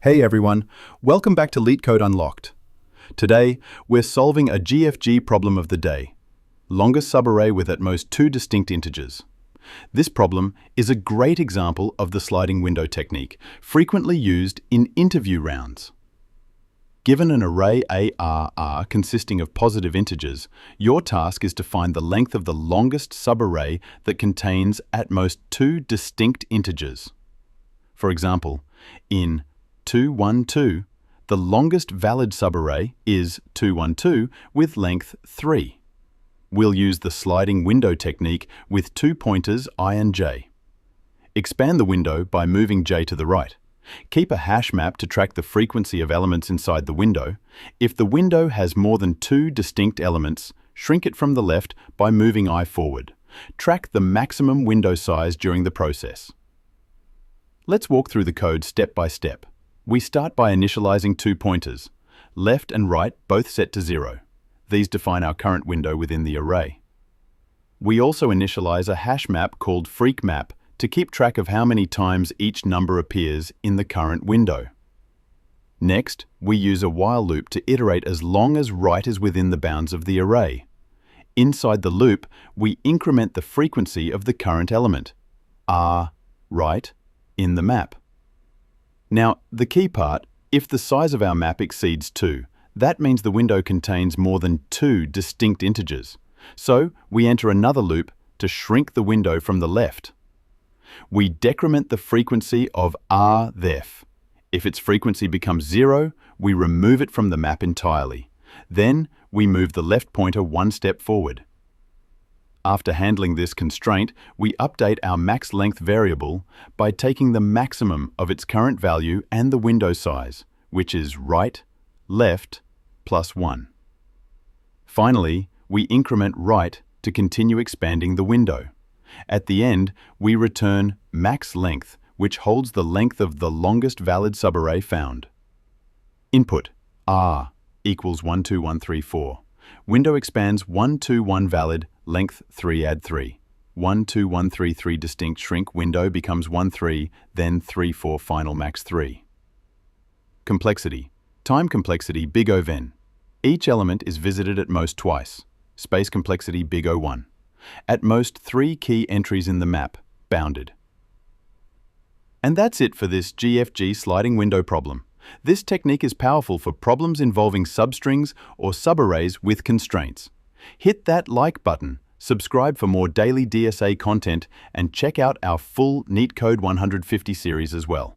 Hey everyone, welcome back to LeetCode Unlocked. Today, we're solving a GFG problem of the day, longest subarray with at most two distinct integers. This problem is a great example of the sliding window technique, frequently used in interview rounds. Given an array ARR consisting of positive integers, your task is to find the length of the longest subarray that contains at most two distinct integers. For example, in 212, the longest valid subarray is 212 with length 3. We'll use the sliding window technique with two pointers I and j. Expand the window by moving j to the right. Keep a hash map to track the frequency of elements inside the window. If the window has more than two distinct elements, shrink it from the left by moving I forward. Track the maximum window size during the process. Let's walk through the code step by step. We start by initializing two pointers, left and right both set to 0. These define our current window within the array. We also initialize a hash map called freqmap to keep track of how many times each number appears in the current window. Next, we use a while loop to iterate as long as right is within the bounds of the array. Inside the loop, we increment the frequency of the current element, r, right, in the map. Now, the key part, if the size of our map exceeds 2, that means the window contains more than two distinct integers. So, we enter another loop to shrink the window from the left. We decrement the frequency of r_def. If its frequency becomes 0, we remove it from the map entirely. Then, we move the left pointer one step forward. After handling this constraint, we update our max length variable by taking the maximum of its current value and the window size, which is right, left, plus 1. Finally, we increment right to continue expanding the window. At the end, we return max length, which holds the length of the longest valid subarray found. Input r equals 12134. Window expands 121 valid, length 3 add 3. 12133 distinct shrink window becomes 13, then 34 final max 3. Complexity. Time complexity big O of n. Each element is visited at most twice. Space complexity big O1. At most 3 key entries in the map, bounded. And that's it for this GFG sliding window problem. This technique is powerful for problems involving substrings or subarrays with constraints. Hit that like button, subscribe for more daily DSA content, and check out our full LeetCode 150 series as well.